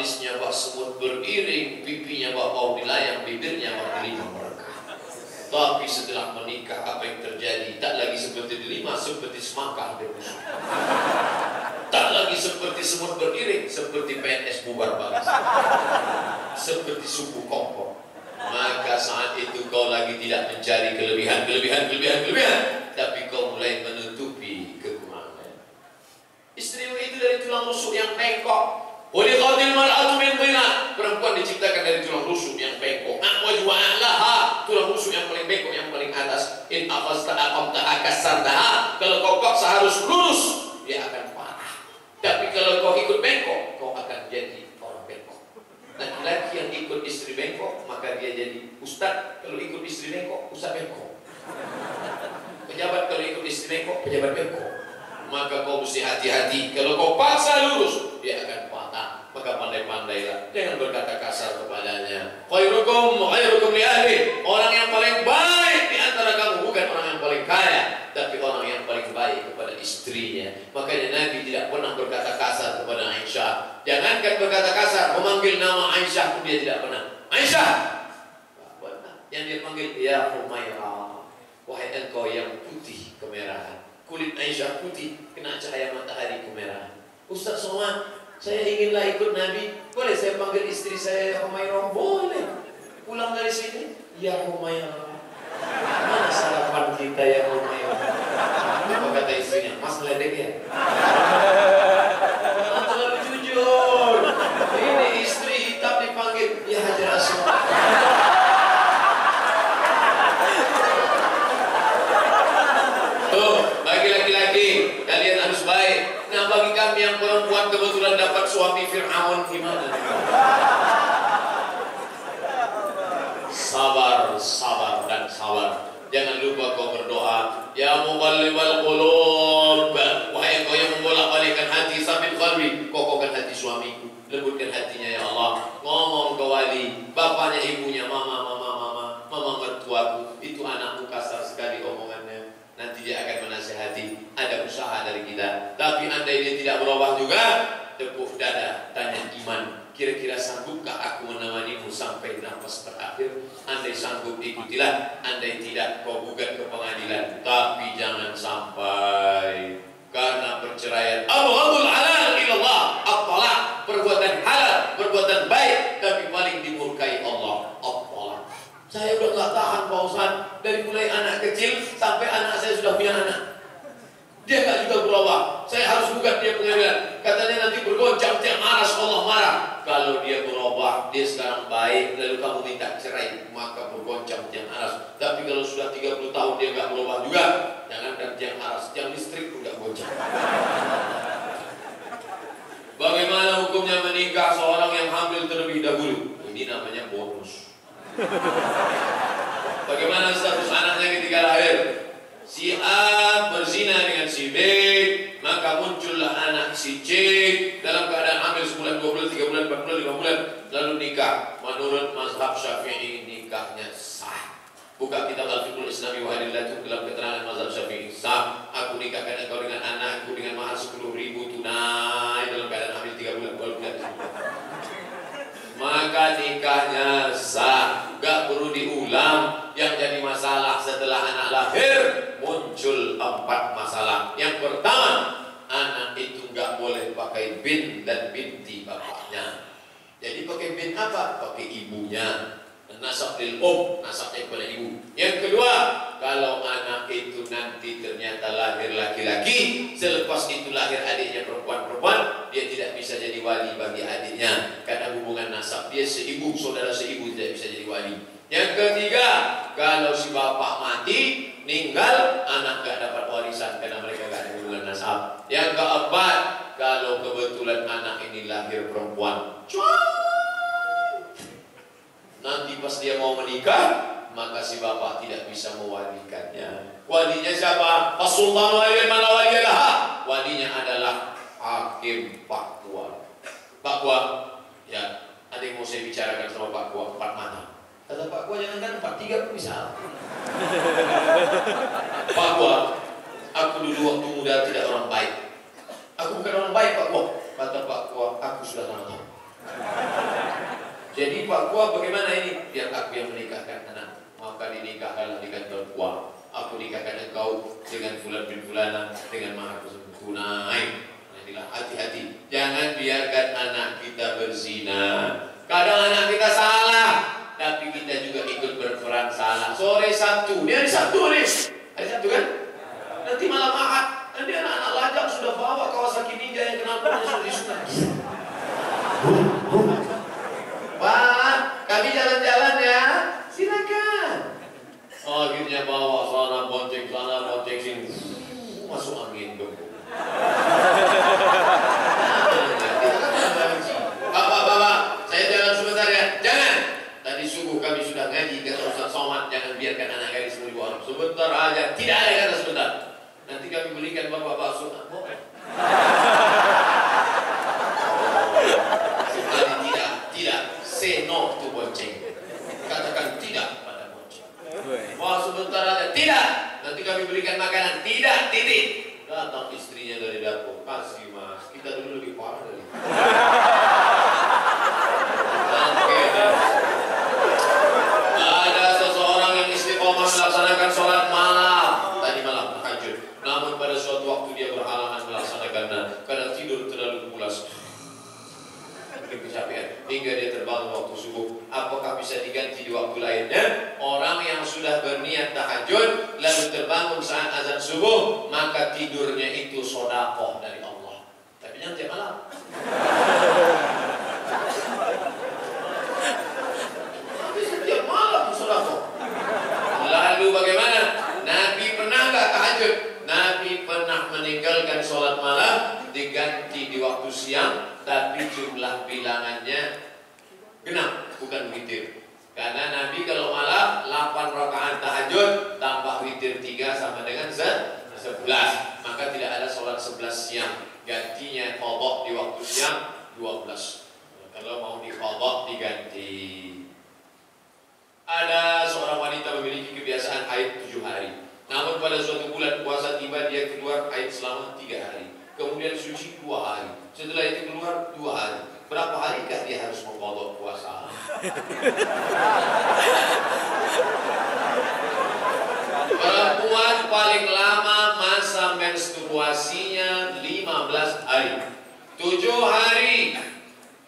alisnya bak semut beriring, pipinya bak bau dilayang, bibirnya bak delima merekah. Tapi setelah menikah apa yang terjadi? Tak lagi seperti delima, seperti semangka bermusuh. Tak lagi seperti semut beriring, seperti PNS bubar bangsa, seperti suku kompor. Maka saat itu kau lagi tidak mencari kelebihan, tapi kau mulai menutupi kekurangan. Istrimu itu dari tulang rusuk yang bengkok. Khuliqatil mar'atu min dhila. Perempuan diciptakan dari tulang rusuk yang bengkok. Aqwaju a'laha, tulang rusuk yang paling bengkok, yang paling atas. In aqasta aqamtaha kasartaha. Kalau kau paksa harus lurus, dia akan parah. Tapi kalau kau ikut bengkok, kau akan jadi orang bengkok. Laki-laki yang ikut istri bengkok, maka dia jadi ustaz. Kalau ikut istri bengkok, ustaz bengkok. Pejabat kalau ikut istri bengkok, pejabat bengkok. Maka kau mesti hati-hati. Kalau kau paksa lurus, dia akan patah. Maka pandai-pandailah, jangan berkata kasar kepadanya. Khairukum li ahli. Orang yang paling baik di antara kamu bukan orang yang paling kaya, tapi orang yang paling baik kepada istrinya. Makanya Nabi tidak pernah berkata kasar kepada Aisyah. Jangankan berkata kasar, memanggil nama Aisyah pun dia tidak pernah. Aisyah, yang dia panggil, ya Humairah, wahai engkau yang putih kemerahan. Kulit Aisyah putih, kena cahaya matahari kemerahan. Ustaz Somad, saya inginlah ikut Nabi. Boleh saya panggil istri saya ya Humairah? Boleh. Pulang dari sini, ya Humairah. Mana sarapan kita ya Humairah? Apa kata istrinya? Mas ledek ya? Terlalu jujur. Ini istri hitam dipanggil, ya Hajar Aswad. Bagi laki-laki, kalian harus baik. Nah, bagi kami yang perempuan kebetulan dapat suami Fir'aun, gimana? Sabar, sabar, dan sabar. Jangan lupa kau berdoa, ya muqallibal qulub, wahai kau yang membolak-balikkan hati, sabit qalbi, kokohkan hati suamiku, lembutkan hatinya ya Allah. Ngomong ke wali, bapaknya, ibunya, mama mertuaku, itu anakku kasar sekali omongannya. Nanti dia akan menasihati, ada usaha dari kita. Tapi andai dia tidak berubah juga, tepuk dada, tanya iman. Kira-kira sanggupkah aku menemanimu sampai nafas terakhir? Andai sanggup, ikutilah. Andai tidak, kau gugat ke pengadilan. Tapi jangan sampai, karena perceraian abghadul halal ilallah at-talaq, perbuatan halal, perbuatan baik, tapi paling dimurkai Allah at-talaq. Saya udah gak tahan Pak Ustaz, dari mulai anak kecil sampai anak saya sudah punya anak, dia gak juga berubah. Saya harus gugat dia pengadilan. Katanya nanti bergoncang tiap aras, Allah marah. Kalau dia berubah, dia sekarang baik, lalu kamu minta cerai, maka bergoncang tiap aras. Tapi kalau sudah 30 tahun dia gak berubah juga, jangankan tiap aras, tiap listrik pun gak goncang. Bagaimana hukumnya menikah seorang yang hamil terlebih dahulu? Ini namanya bonus. Bagaimana status anaknya ketika lahir? Si A berzina dengan si B, maka muncullah anak si C dalam keadaan hamil sebulan, 2 bulan, 3 bulan, 4 bulan, 5 bulan, lalu nikah. Menurut mazhab Syafi'i nikahnya sah. Buka kitab Al-Fiqhul Islami wa Adillatuh, dalam keterangan mazhab Syafi'i sah. Aku nikahkan engkau dengan anakku dengan mahar 10.000 tunai dalam keadaan hamil 3 bulan, 2 bulan. Maka nikahnya sah, gak perlu diulang. Yang jadi masalah setelah anak lahir, muncul 4 masalah. Yang pertama, anak itu gak boleh pakai bin dan binti bapaknya. Jadi pakai bin apa? Pakai ibunya. Nasab lil nasabnya kepada ibu. Yang kedua, kalau anak itu nanti ternyata lahir laki-laki, selepas itu lahir adiknya perempuan, dia tidak bisa jadi wali bagi adiknya, karena hubungan nasab dia seibu, saudara seibu, tidak bisa jadi wali. Yang ketiga, kalau si bapak mati, meninggal, anak gak dapat warisan karena mereka gak ada hubungan nasab. Yang keempat, kalau kebetulan anak ini lahir perempuan, nanti pas dia mau menikah, maka si bapak tidak bisa mewalikannya. Walinya siapa? As-Sultan waliyan mana waliyalah. Walinya adalah hakim Pak Kua. Pak Kua, ya, ada yang mau saya bicarakan sama Pak Kua, 4 mata. Kata Pak Kua, jangan 4, 3 pun bisa. Pak Kua, aku dulu waktu muda tidak orang baik. Aku bukan orang baik Pak Kua. Kata Pak Kua, aku sudah tahu. Jadi Pak Kua bagaimana ini? Biar aku yang menikahkan anak. Maka dinikahkanlah di kantor Kua. Aku nikahkan engkau dengan fulan bin fulana dengan mahar tunai. Inilah hati-hati. Jangan biarkan anak kita berzina. Kadang anak kita salah, tapi kita juga ikut berperan salah. Sore Sabtu, ini hari Sabtu nih. Hari Sabtu kan? Nanti malam Ahad, nanti anak-anak lajang sudah bawa Kawasaki Ninja yang kenapa sudah disunat. Pak, kami jalan-jalan ya. Silakan. Oh, akhirnya bawa sana bonceng sini. Masuk angin dong. Bapak, saya jalan sebentar ya. Jangan. Tadi subuh kami sudah ngaji kata Ustaz Somad, jangan biarkan anak gadis beribu orang. Sebentar aja. Tidak ada kata sebentar. Nanti kami belikan bapak bakso. Tidak. Say no to bonceng. Katakan tidak pada bonceng. Wah, sebentar aja. Tidak. Nanti kami belikan makanan. Tidak. Titik. Datang istrinya dari dapur. Kasih mas. Kita dulu lebih parah dari. Ada seseorang yang istiqomah melaksanakan sholat malam. Tadi malam tahajud. Namun pada suatu waktu dia berhalangan melaksanakannya karena tidur terlalu pulas. Kecapean hingga dia terbangun waktu subuh. Apakah bisa diganti di waktu lainnya? Orang yang sudah berniat tahajud lalu terbangun saat azan subuh, maka tidurnya itu sedekah dari Allah. Tapi jangan tiap malam. Tapi setiap malam sedekah. Lalu bagaimana? Nabi pernah nggak tahajud? Nabi pernah meninggalkan sholat malam diganti di waktu siang, tapi jumlah bilangannya genap, bukan witir. Karena Nabi kalau malam 8 rakaat tahajud tambah witir 3 sama dengan 11. Maka tidak ada sholat 11 siang. Gantinya qadha di waktu siang 12. Kalau mau di qadha diganti. Ada seorang wanita memiliki kebiasaan haid 7 hari. Namun pada suatu bulan puasa tiba dia keluar haid selama 3 hari. Kemudian suci 2 hari. Setelah itu keluar 2 hari. Berapa harikah dia harus mengqadha puasa? Perempuan paling lama masa menstruasinya 15 hari. 7 hari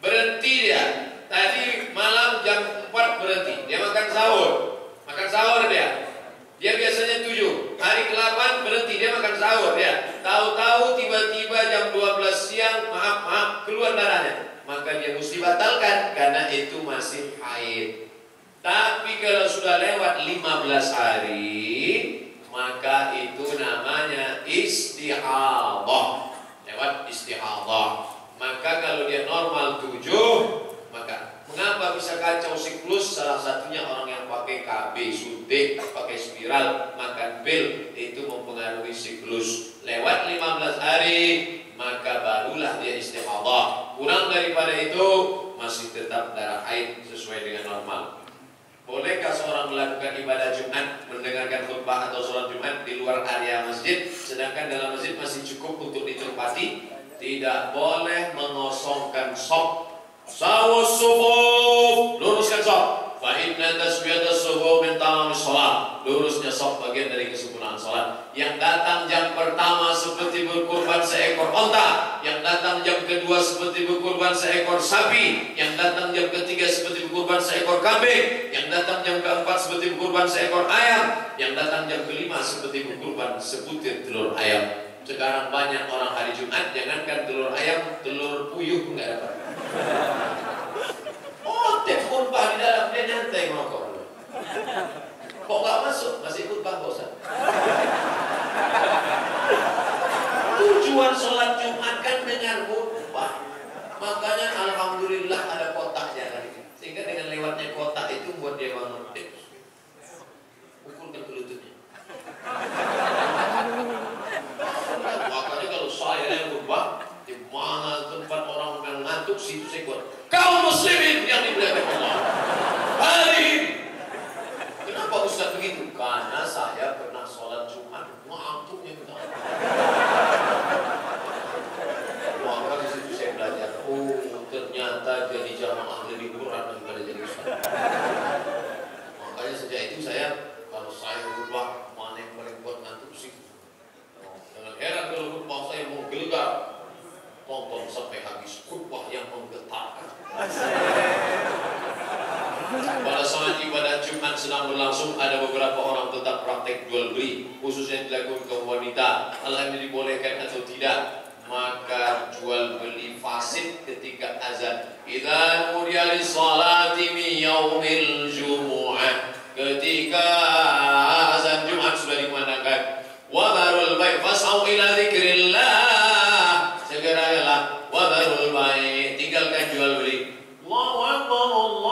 berhenti dia. Tadi malam jam 4 berhenti. Dia makan sahur. Makan sahur dia. Dia biasanya 7. Hari ke-8 berhenti, dia makan sahur ya. Tahu-tahu tiba-tiba jam 12 siang, maaf, keluar darahnya. Maka dia mesti batalkan karena itu masih haid. Tapi kalau sudah lewat 15 hari, maka itu namanya istihadah. Lewat istihadah. Maka kalau dia normal 7, maka mengapa bisa kacau siklus? Salah satunya orang yang pakai KB, suntik, pakai spiral, makan pil, itu mempengaruhi siklus. Lewat 15 hari, maka barulah dia istihadah. Kurang daripada itu, masih tetap darah haid sesuai dengan normal. Bolehkah seorang melakukan ibadah Jumat, mendengarkan khutbah atau sholat Jumat di luar area masjid, sedangkan dalam masjid masih cukup untuk ditempati? Tidak boleh mengosongkan shaf. Sawus sufuf, luruskan shaf. Fa inna taswiyatas sufuf min tamamis shalah. Lurusnya shaf bagian dari kesempurnaan salat. Yang datang jam pertama seperti berkurban seekor onta, yang datang jam kedua seperti berkurban seekor sapi, yang datang jam ketiga seperti berkurban seekor kambing, yang datang jam keempat seperti berkurban seekor ayam, yang datang jam kelima seperti berkurban sebutir telur ayam. Sekarang banyak orang hari Jumat, jangankan telur ayam, telur puyuh nggak dapat. Oh, tiap khutbah di dalam dia nyantai merokok. Kok nggak masuk? Masih khutbah bosan. Tujuan sholat Jumat kan dengar khutbah. Makanya alhamdulillah ada kotaknya tadi. Sehingga dengan lewatnya kotak itu buat dia bangun. Ukurkan ke lututnya. Makanya kalau saya yang khutbah, di mana tempat orang yang ngantuk, situ saya buat kaum muslimin yang dimuliakan Allah. Hari ini, kenapa Ustaz begitu? Karena saya pernah sholat Jumat, ngantuknya minta. Maka di situ saya belajar, oh ternyata jadi jamaah lebih berat daripada jadi ustaz. Makanya sejak itu kalau saya khutbah, mana yang paling buat ngantuk sih? Jangan heran kalau khutbah saya mau gelegar. Tonton sampai habis khutbah yang menggetarkan. Pada saat ibadah Jumat sedang berlangsung, ada beberapa orang tetap praktek jual beli, khususnya dilakukan kaum wanita. Hal ini dibolehkan atau tidak? Maka jual beli fasid ketika azan. Idza nudiya lis-salati min yaumil jumu'ah, ketika azan Jumat sudah dikumandangkan, wa dharul bai' fas'au ila dzikrillah, segeralah wa dharul bai', tinggalkan jual beli. Allahu akbar, Allahu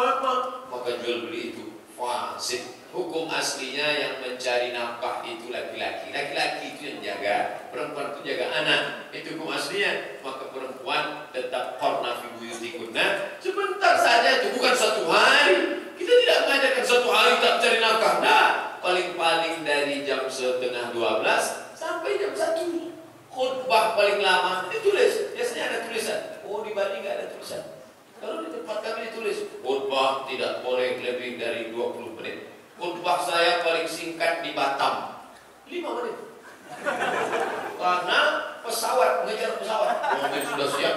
akbar. Maka jual beli itu fasid. Hukum aslinya yang mencari nafkah itu laki-laki. Laki-laki itu yang jaga, perempuan itu jaga anak. Itu hukum aslinya. Maka perempuan tetap qarna fi buyutikunna. Sebentar saja itu, bukan satu hari. Kita tidak mengajarkan satu hari tak cari nafkah. Nah, paling-paling dari jam 11:30 sampai jam 1. Khutbah paling lama ditulis. Biasanya ada tulisan. Oh, di Bali nggak ada tulisan. Kalau di tempat kami ditulis, khutbah tidak boleh lebih dari 20 menit. Khutbah saya paling singkat di Batam 5 menit. Karena pesawat, mengejar pesawat. Mobil sudah siap,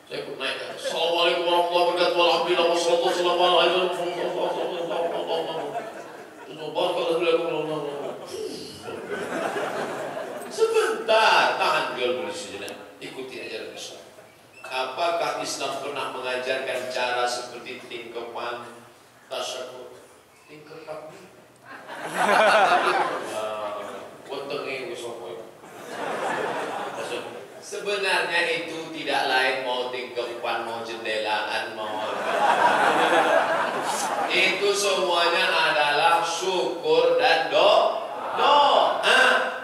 saya pun naik. Assalamualaikum warahmatullahi wabarakatuh. Alhamdulillah wassalatu wassalamu ala rasulillah. Sebentar, tahan jual beli sejenak. Ikuti ajaran Islam. Apakah Islam pernah mengajarkan cara seperti tingkepan, tasyahud? Tingkepan sebenarnya itu tidak lain mau tingkepan, mau jendelaan, mau apa. Itu semuanya adalah syukur dan doa.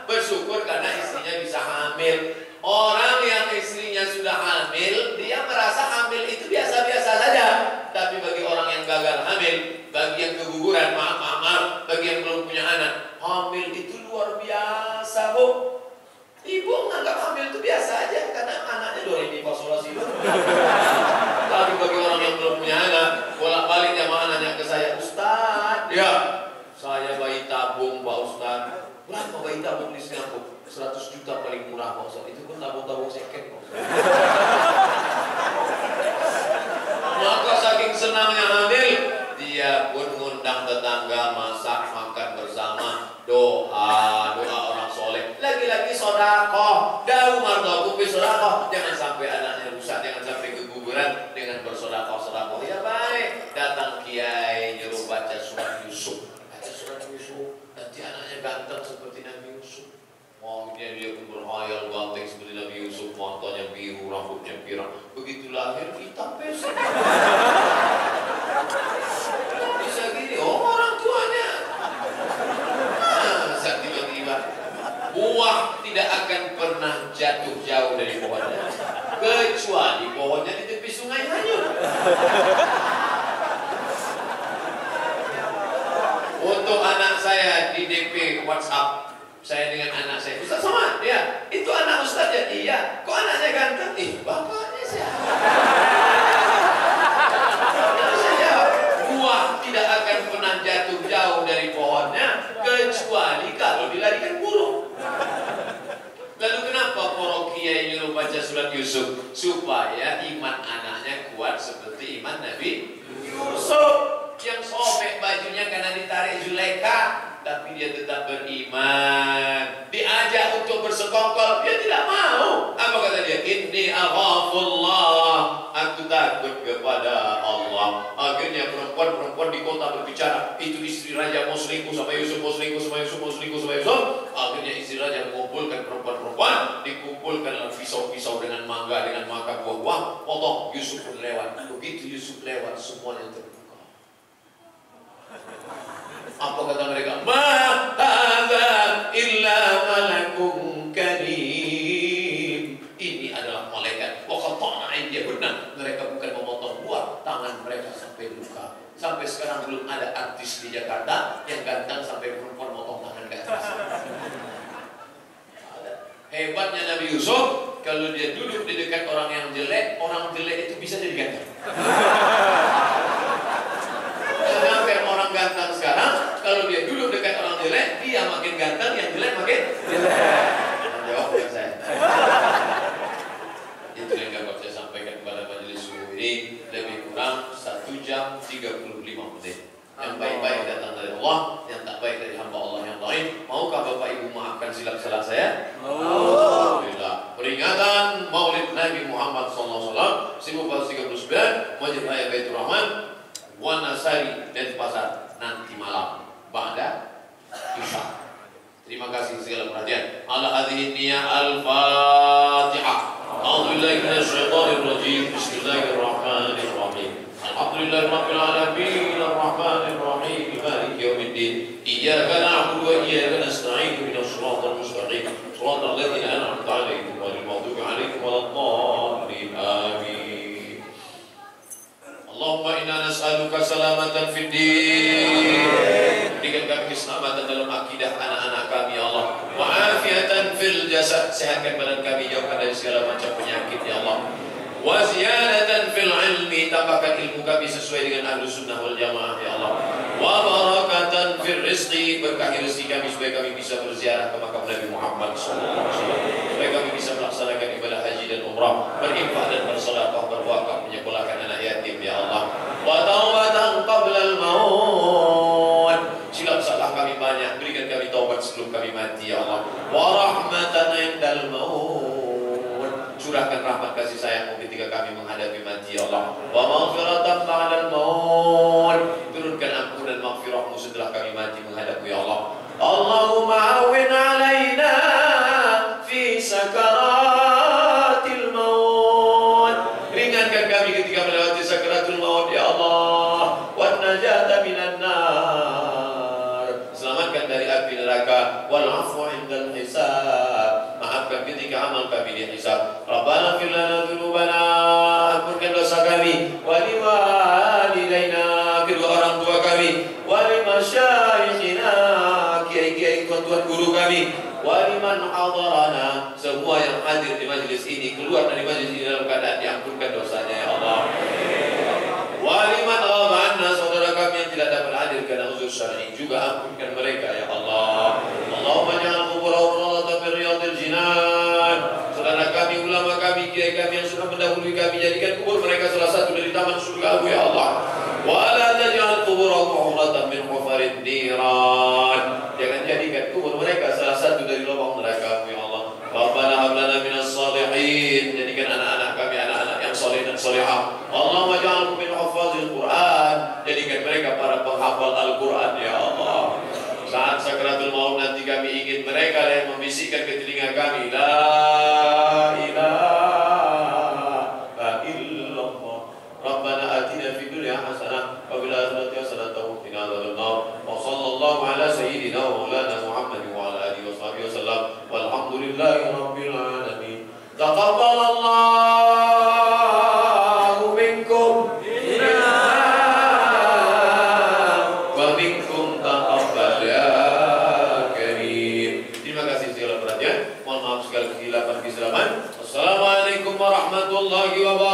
Bersyukur karena istrinya bisa hamil. Orang yang istrinya sudah hamil, dia merasa hamil itu biasa-biasa saja. Tapi bagi orang yang gagal hamil, bagi yang keguguran, maaf, bagi yang belum punya anak, hamil itu luar biasa, Bu. Ibu menganggap hamil itu biasa aja karena anaknya doremi fasolasi. Tapi bagi orang yang belum punya anak, bolak-balik jamaah nanya ke saya, Ustaz, ya, saya bayi tabung, Pak Ustaz. Berapa bayi tabung di Singapura? 100 juta paling murah, Pak Ustaz. Itu pun tabung-tabung second, Pak Ustaz. Maka saking senangnya hamil, dia pun ngundang tetangga masak makan bersama, doa orang soleh. Lagi-lagi sodakoh, dawu mardokum bi sodakoh. Jangan sampai anaknya rusak, jangan sampai keguguran dengan bersodakoh. Ya baik, datang kiai nyuruh baca surat Yusuf. Baca surat Yusuf, nanti anaknya ganteng seperti Nabi Yusuf. Maunya dia pun berhayal ganteng seperti Nabi Yusuf, matanya biru, rambutnya pirang. Begitu lahir hitam pesek. Bisa gini, orang tuanya. Saat tiba-tiba buah tidak akan pernah jatuh jauh dari pohonnya, kecuali pohonnya di tepi sungai hanyut. Untuk anak saya di DP WhatsApp, saya dengan anak saya, Ustaz Somad, ya, itu anak Ustaz ya? Iya. Kok anaknya ganteng? Bapaknya siapa? Buah tidak akan pernah jatuh jauh dari pohonnya, kecuali kalau dilarikan burung. Lalu kenapa para kiai nyuruh baca surat Yusuf? Supaya iman anaknya kuat seperti iman Nabi Yusuf. Yang sobek bajunya karena ditarik Zulaikha, tapi dia tetap beriman. Diajak untuk bersekongkol, dia tidak mau. Apa kata dia? Inni akhafullah, aku takut kepada Allah. Akhirnya perempuan di kota berbicara, itu istri raja mau selingkuh sama Yusuf, mau selingkuh sama Yusuf. Akhirnya istri raja mengumpulkan perempuan, dikumpulkan pisau-pisau dengan mangga, dengan mangga buah-buah, potong. Yusuf pun lewat. Begitu Yusuf lewat, semuanya terbuka. Apa kata mereka? Ma hadza illa malakun karim. Ini adalah malaikat. Wa qata'na aydiyahum. Mereka bukan memotong buah, tangan mereka sampai luka. Sampai sekarang belum ada artis di Jakarta yang ganteng sampai perempuan motong tangan ke atas. Hebatnya Nabi Yusuf, kalau dia duduk di dekat orang yang jelek itu bisa jadi ganteng. Sedangkan orang ganteng sekarang, kalau dia duduk dekat orang jelek, dia makin ganteng, yang jelek makin jelek. Jawab yang saya. Itu yang dapat saya sampaikan kepada majelis subuh ini, lebih kurang 1 jam 35 menit. Yang baik-baik datang dari Allah, yang tak baik dari hamba Allah yang lain. Maukah Bapak Ibu maafkan silap salah saya? Alhamdulillah. Peringatan Maulid Nabi Muhammad SAW 1439, Masjid Raya Baitur Rahman, Wanasari dan Pasar nanti malam ba'da Isya. Terima kasih segala perhatian. Ala hadhihi niyah al-Fatihah. A'udzubillahi minasyaitonir rajim. Bismillahirrahmanirrahim. Alhamdulillahi rabbil alamin arrahmanir rahim maliki yaumiddin. Iyyaka na'budu wa iyyaka nasta'in ihdinas siratal mustaqim. Shiratal ladzina an'amta 'alaihim ghairil maghdubi 'alaihim waladdallin. Amin. Allahumma inna nas'aluka salamatan fid din. Berikan kami keselamatan dalam akidah anak-anak kami ya Allah. Wa afiatan fil jasad. Sehatkan badan kami, jauhkan dari segala macam penyakit ya Allah. Wa ziyadatan fil ilmi. Tambahkan ilmu kami sesuai dengan Ahlus Sunnah wal Jamaah ya Allah. Wa barakatan fil rizqi. Berkahi rezeki kami supaya kami bisa berziarah ke makam Nabi Muhammad SAW. Supaya kami bisa melaksanakan ibadah haji dan umrah, berinfak dan bersedekah, berwakaf, menyekolahkan anak yatim ya Allah. Wa taubatan qabla al-maut. Silap salah kami banyak, berikan kami taubat sebelum kami mati ya Allah. Wa rahmatan indal maut. Curahkan rahmat kasih sayangmu ketika kami menghadapi mati ya Allah. Wa maghfiratan ba'dal maut. Turunkan ampunan maghfirahmu setelah kami mati menghadapmu ya Allah. Allahumma awin alaina fi sakaratil maut. Ringankan kami ketika melewati sakaratul maut ya Allah. Wa najata minan nar. Selamatkan dari api neraka. Wal afwa indal hisab. Maafkan ketika amal kami dihisab. Rabbana fir lana dzunubana. Ampunkan dosa kami. Wa liwalidaina, kedua orang tua kami. Wa limasyayikhina, kiai-kiai tuan guru kami. Wa liman hadarana, semua yang hadir di majlis ini, keluar dari majlis ini dalam keadaan diampunkan dosanya ya Allah. Wa liman ghabanna, saudara kami yang tidak dapat hadir karena uzur syar'i, juga ampunkan mereka ya Allah. Allahumma ja'al quburahum rawdatan min riyadil jinan. Saudara kami, ulama kami, kiai kami yang sudah mendahului kami, jadikan kubur mereka salah satu dari taman surga ya Allah. Wa la taj'al quburahum hufratan min hufarid niran. Jangan jadikan kubur mereka salah satu dari lubang neraka ya Allah. Rabbana hab lana minas shalihin. Jadikan anak-anak kami anak-anak yang saleh dan salihah. Allahumma ja'alhum min hufazil Quran. Jadikan mereka para penghafal Al-Quran ya Allah. Saat sakaratul maut nanti kami ingin mereka yang membisikkan ke telinga kami, la ilaha illallah. Rabbana atina fid dunya hasanah wa fil akhirati hasanah wa qina adzabannar. Wa sallallahu ala sayyidina wa maulana Muhammad wa ala alihi wa sahbihi wasallam. Walhamdulillahi rabbil alamin. Taqabbalallahu minkum wa minkum taqabbal ya karim. Terima kasih segala perhatian. Mohon maaf segala kesilapan. Assalamualaikum warahmatullahi wabarakatuh.